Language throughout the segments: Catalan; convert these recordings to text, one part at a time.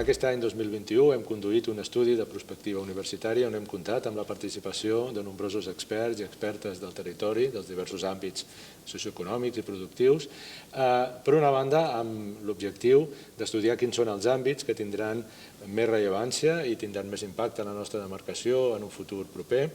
aquest any 2021 hem conduït un estudi de prospectiva universitària on hem comptat amb la participació de nombrosos experts i expertes del territori, dels diversos àmbits socioeconòmics i productius, per una banda amb l'objectiu d'estudiar quins són els àmbits que tindran més rellevància i tindran més impacte en la nostra demarcació en un futur proper,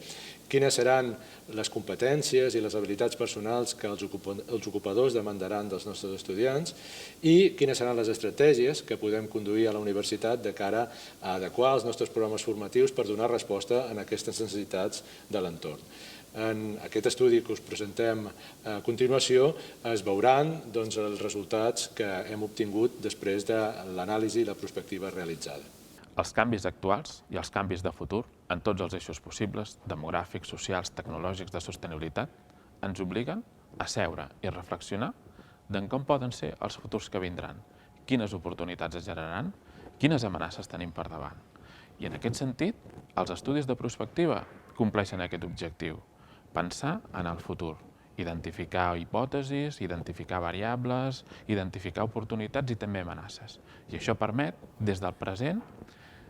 quines seran les competències i les habilitats personals que els ocupadors demandaran dels nostres estudiants i quines seran les estratègies que podem conduir a la universitat de cara a adequar els nostres programes formatius per donar resposta a aquestes necessitats de l'entorn. En aquest estudi que us presentem a continuació es veuran els resultats que hem obtingut després de l'anàlisi i la prospectiva realitzada. Els canvis actuals i els canvis de futur, en tots els eixos possibles, demogràfics, socials, tecnològics, de sostenibilitat, ens obliguen a seure i reflexionar de com poden ser els futurs que vindran, quines oportunitats es generaran, quines amenaces tenim per davant. I en aquest sentit, els estudis de prospectiva compleixen aquest objectiu, pensar en el futur, identificar hipòtesis, identificar variables, identificar oportunitats i també amenaces. I això permet, des del present,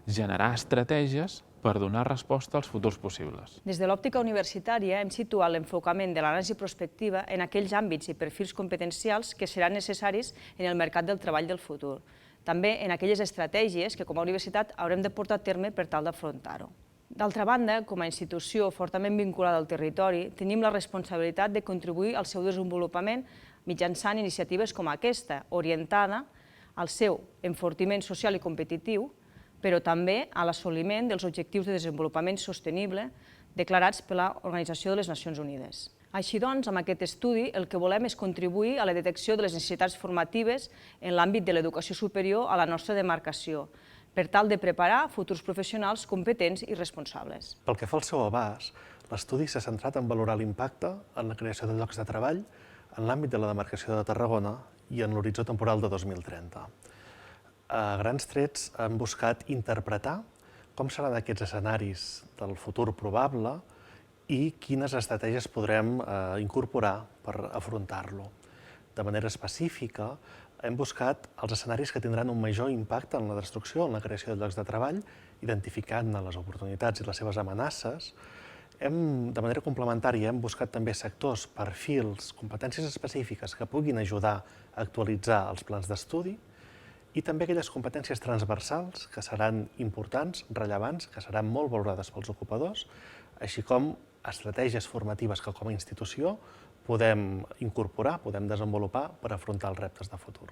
generar estratègies per donar resposta als futurs possibles. Des de l'òptica universitària hem situat l'enfocament de l'anàlisi prospectiva en aquells àmbits i perfils competencials que seran necessaris en el mercat del treball del futur. També en aquelles estratègies que com a universitat haurem de portar a terme per tal d'afrontar-ho. D'altra banda, com a institució fortament vinculada al territori, tenim la responsabilitat de contribuir al seu desenvolupament mitjançant iniciatives com aquesta, orientada al seu enfortiment social i competitiu, però també a l'assoliment dels objectius de desenvolupament sostenible declarats per l'Organització de les Nacions Unides. Així doncs, amb aquest estudi el que volem és contribuir a la detecció de les necessitats formatives en l'àmbit de l'educació superior a la nostra demarcació, per tal de preparar futurs professionals competents i responsables. Pel que fa al seu abast, l'estudi s'ha centrat en valorar l'impacte en la creació de llocs de treball en l'àmbit de la demarcació de Tarragona i en l'horitzó temporal de 2030. A grans trets hem buscat interpretar com seran aquests escenaris del futur probable i quines estratègies podrem incorporar per afrontar-lo. De manera específica, hem buscat els escenaris que tindran un major impacte en la destrucció, en la creació de llocs de treball, identificant-ne les oportunitats i les seves amenaces. De manera complementària, hem buscat també sectors, perfils, competències específiques que puguin ajudar a actualitzar els plans d'estudi i també aquelles competències transversals que seran importants, rellevants, que seran molt valorades pels ocupadors, així com estratègies formatives que com a institució podem incorporar, podem desenvolupar per afrontar els reptes de futur.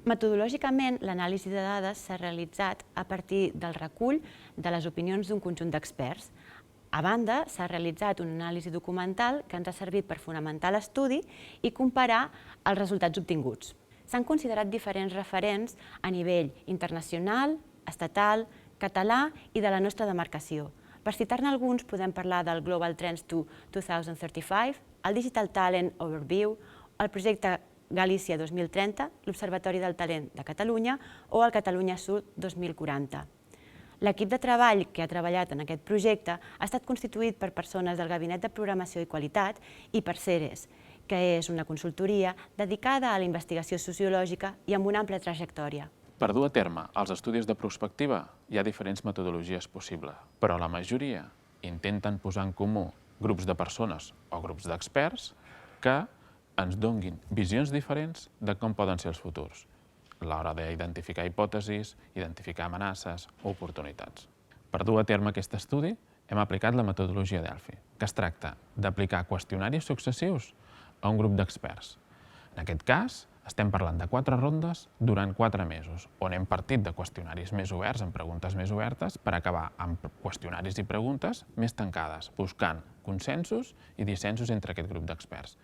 Metodològicament, l'anàlisi de dades s'ha realitzat a partir del recull de les opinions d'un conjunt d'experts. A banda, s'ha realitzat una anàlisi documental que ens ha servit per fonamentar l'estudi i comparar els resultats obtinguts. S'han considerat diferents referents a nivell internacional, estatal, català i de la nostra demarcació. Per citar-ne alguns, podem parlar del Global Trends to 2035, el Digital Talent Overview, el projecte Galícia 2030, l'Observatori del Talent de Catalunya o el Catalunya Sud 2040. L'equip de treball que ha treballat en aquest projecte ha estat constituït per persones del Gabinet de Programació i Qualitat i per CERES, que és una consultoria dedicada a la investigació sociològica i amb una àmplia trajectòria. Per dur a terme els estudis de prospectiva hi ha diferents metodologies possibles, però la majoria intenten posar en comú grups de persones o grups d'experts que ens donguin visions diferents de com poden ser els futurs, a l'hora d'identificar hipòtesis, identificar amenaces o oportunitats. Per dur a terme aquest estudi hem aplicat la metodologia Delphi, que es tracta d'aplicar qüestionaris successius a un grup d'experts. En aquest cas, estem parlant de 4 rondes durant 4 mesos, on hem partit de qüestionaris més oberts, amb preguntes més obertes, per acabar amb qüestionaris i preguntes més tancades, buscant consensos i dissensos entre aquest grup d'experts.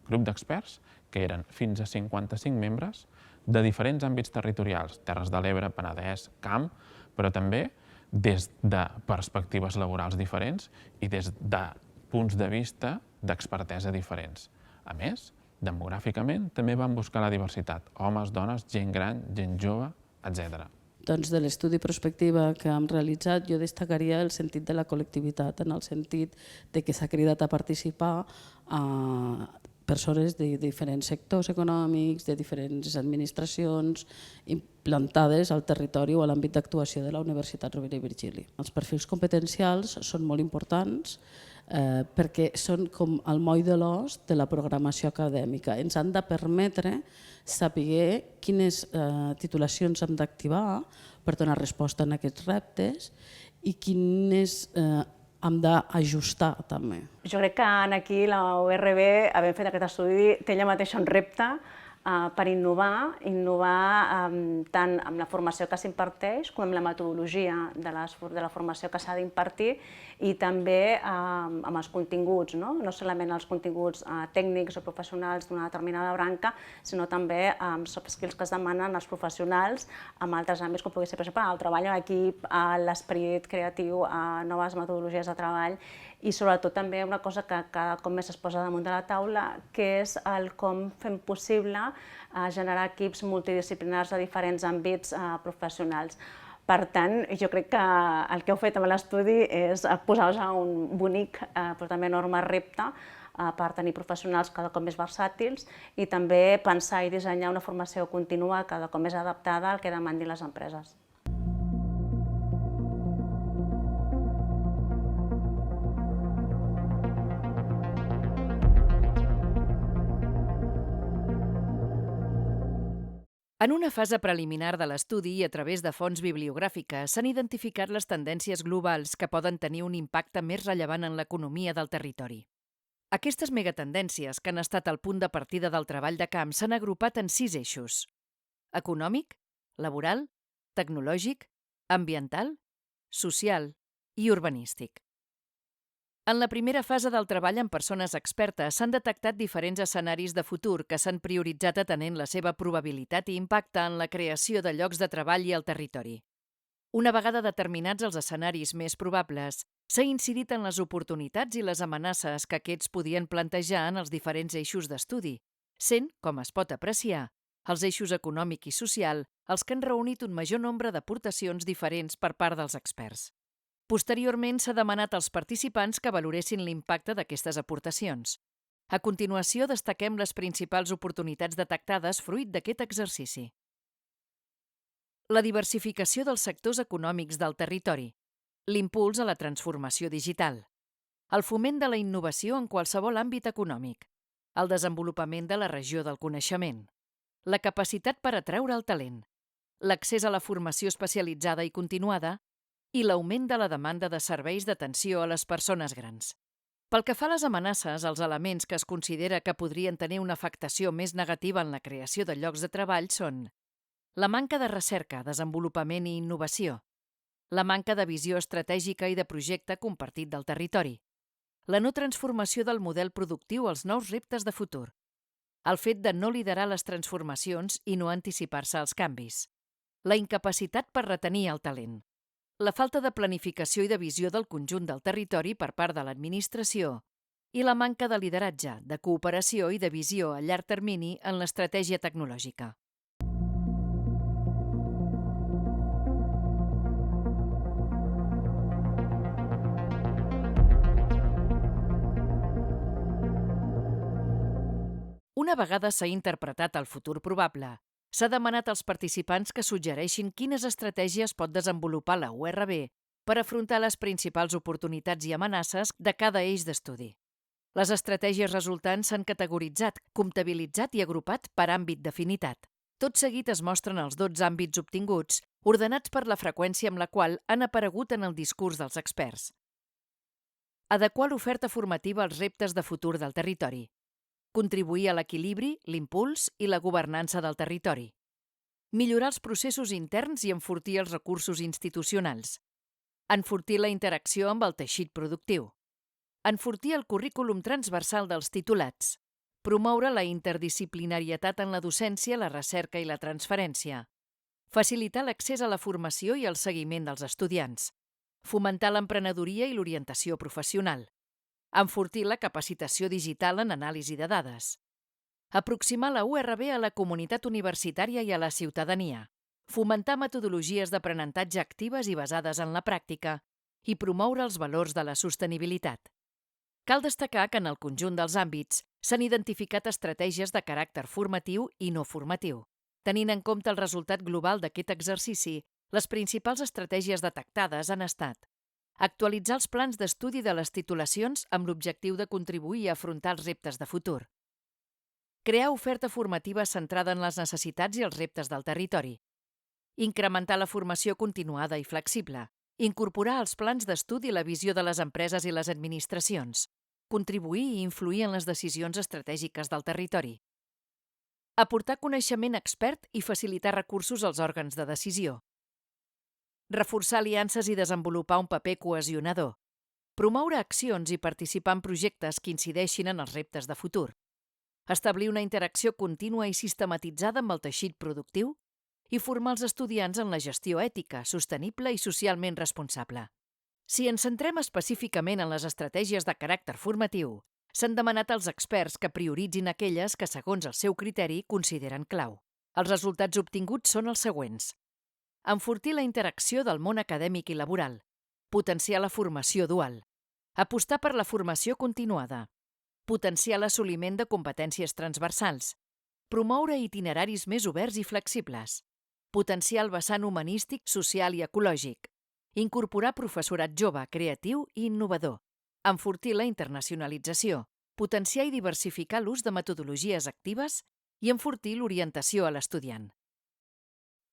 Grup d'experts que eren fins a 55 membres de diferents àmbits territorials, Terres de l'Ebre, Penedès, Camp, però també des de perspectives laborals diferents i des de punts de vista d'expertesa diferents. A més, demogràficament, també vam buscar la diversitat, homes, dones, gent gran, gent jove, etc. Doncs de l'estudi prospectiva que hem realitzat jo destacaria el sentit de la col·lectivitat, en el sentit de que s'ha cridat a participar persones de diferents sectors econòmics, de diferents administracions implantades al territori o a l'àmbit d'actuació de la Universitat Rovira i Virgili. Els perfils competencials són molt importants perquè són com el moll de l'os de la programació acadèmica. Ens han de permetre saber quines titulacions hem d'activar per donar resposta a aquests reptes i quines hem d'ajustar també. Jo crec que aquí la URB, havent fet aquest estudi, té ella mateixa un repte per innovar tant amb la formació que s'imparteix com amb la metodologia de la formació que s'ha d'impartir i també amb els continguts, no solament els continguts tècnics o professionals d'una determinada branca, sinó també amb soft skills que es demanen als professionals en altres àmbits, com pugui ser, per exemple, el treball en equip, l'esperit creatiu, noves metodologies de treball i sobretot també una cosa que cada cop més es posa damunt de la taula, que és el com fem possible generar equips multidisciplinars de diferents àmbits professionals. Per tant, jo crec que el que heu fet amb l'estudi és posar-vos a un bonic però també enorme repte per tenir professionals cada cop més versàtils i també pensar i dissenyar una formació contínua cada cop més adaptada al que demandin les empreses. En una fase preliminar de l'estudi i a través de fonts bibliogràfiques s'han identificat les tendències globals que poden tenir un impacte més rellevant en l'economia del territori. Aquestes megatendències, que han estat el punt de partida del treball de camp, s'han agrupat en 6 eixos: econòmic, laboral, tecnològic, ambiental, social i urbanístic. En la primera fase del treball amb persones expertes s'han detectat diferents escenaris de futur que s'han prioritzat atenent la seva probabilitat i impacte en la creació de llocs de treball i al territori. Una vegada determinats els escenaris més probables, s'ha incidit en les oportunitats i les amenaces que aquests podien plantejar en els diferents eixos d'estudi, sent, com es pot apreciar, els eixos econòmic i social els que han reunit un major nombre d'aportacions diferents per part dels experts. Posteriorment, s'ha demanat als participants que valoressin l'impacte d'aquestes aportacions. A continuació, destaquem les principals oportunitats detectades fruit d'aquest exercici. La diversificació dels sectors econòmics del territori, l'impuls a la transformació digital, el foment de la innovació en qualsevol àmbit econòmic, el desenvolupament de la regió del coneixement, la capacitat per atraure el talent, l'accés a la formació especialitzada i continuada, i l'augment de la demanda de serveis d'atenció a les persones grans. Pel que fa a les amenaces, els elements que es considera que podrien tenir una afectació més negativa en la creació de llocs de treball són la manca de recerca, desenvolupament i innovació, la manca de visió estratègica i de projecte compartit del territori, la no transformació del model productiu als nous reptes de futur, el fet de no liderar les transformacions i no anticipar-se als canvis, la incapacitat per retenir el talent, la falta de planificació i de visió del conjunt del territori per part de l'administració i la manca de lideratge, de cooperació i de visió a llarg termini en l'estratègia tecnològica. Una vegada s'ha interpretat el futur probable, s'ha demanat als participants que suggereixin quines estratègies pot desenvolupar la URB per afrontar les principals oportunitats i amenaces de cada eix d'estudi. Les estratègies resultants s'han categoritzat, comptabilitzat i agrupat per àmbit d'afinitat. Tot seguit es mostren els 12 àmbits obtinguts, ordenats per la freqüència amb la qual han aparegut en el discurs dels experts. Adequar l'oferta formativa als reptes de futur del territori. Contribuir a l'equilibri, l'impuls i la governança del territori. Millorar els processos interns i enfortir els recursos institucionals. Enfortir la interacció amb el teixit productiu. Enfortir el currículum transversal dels titulats. Promoure la interdisciplinarietat en la docència, la recerca i la transferència. Facilitar l'accés a la formació i el seguiment dels estudiants. Fomentar l'emprenedoria i l'orientació professional. Enfortir la capacitació digital en anàlisi de dades. Aproximar la URB a la comunitat universitària i a la ciutadania. Fomentar metodologies d'aprenentatge actives i basades en la pràctica i promoure els valors de la sostenibilitat. Cal destacar que en el conjunt dels àmbits s'han identificat estratègies de caràcter formatiu i no formatiu. Tenint en compte el resultat global d'aquest exercici, les principals estratègies detectades han estat actualitzar els plans d'estudi de les titulacions amb l'objectiu de contribuir a afrontar els reptes de futur, crear oferta formativa centrada en les necessitats i els reptes del territori, incrementar la formació continuada i flexible, incorporar als plans d'estudi la visió de les empreses i les administracions, contribuir i influir en les decisions estratègiques del territori, aportar coneixement expert i facilitar recursos als òrgans de decisió, reforçar aliances i desenvolupar un paper cohesionador, promoure accions i participar en projectes que incideixin en els reptes de futur, establir una interacció contínua i sistematitzada amb el teixit productiu i formar els estudiants en la gestió ètica, sostenible i socialment responsable. Si ens centrem específicament en les estratègies de caràcter formatiu, s'han demanat als experts que prioritzin aquelles que, segons el seu criteri, consideren clau. Els resultats obtinguts són els següents. Enfortir la interacció del món acadèmic i laboral, potenciar la formació dual, apostar per la formació continuada, potenciar l'assoliment de competències transversals, promoure itineraris més oberts i flexibles, potenciar el vessant humanístic, social i ecològic, incorporar professorat jove, creatiu i innovador, enfortir la internacionalització, potenciar i diversificar l'ús de metodologies actives i enfortir l'orientació a l'estudiant.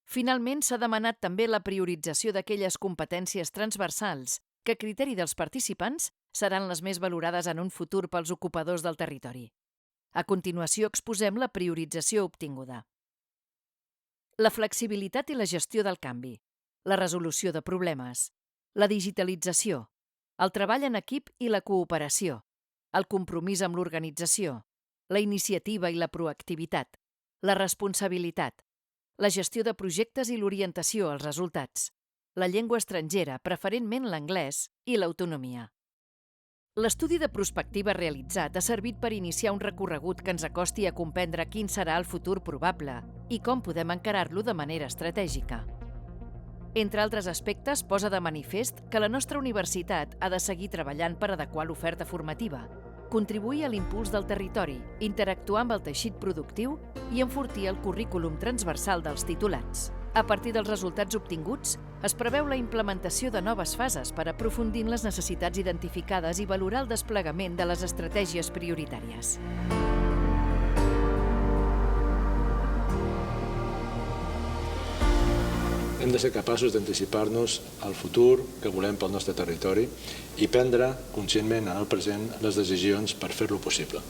Finalment, s'ha demanat també la priorització d'aquelles competències transversals que, a criteri dels participants, seran les més valorades en un futur pels ocupadors del territori. A continuació, exposem la priorització obtinguda. La flexibilitat i la gestió del canvi, la resolució de problemes, la digitalització, el treball en equip i la cooperació, el compromís amb l'organització, la iniciativa i la proactivitat, la responsabilitat, la gestió de projectes i l'orientació als resultats, la llengua estrangera, preferentment l'anglès, i l'autonomia. L'estudi de prospectiva realitzat ha servit per iniciar un recorregut que ens acosti a comprendre quin serà el futur probable i com podem encarar-lo de manera estratègica. Entre altres aspectes, posa de manifest que la nostra universitat ha de seguir treballant per adequar l'oferta formativa, contribuir a l'impuls del territori, interactuar amb el teixit productiu i enfortir el currículum transversal dels titulats. A partir dels resultats obtinguts, es preveu la implementació de noves fases per aprofundir en les necessitats identificades i valorar el desplegament de les estratègies prioritàries. Hem de ser capaços d'anticipar-nos al futur que volem pel nostre territori i prendre conscientment en el present les decisions per fer-lo possible.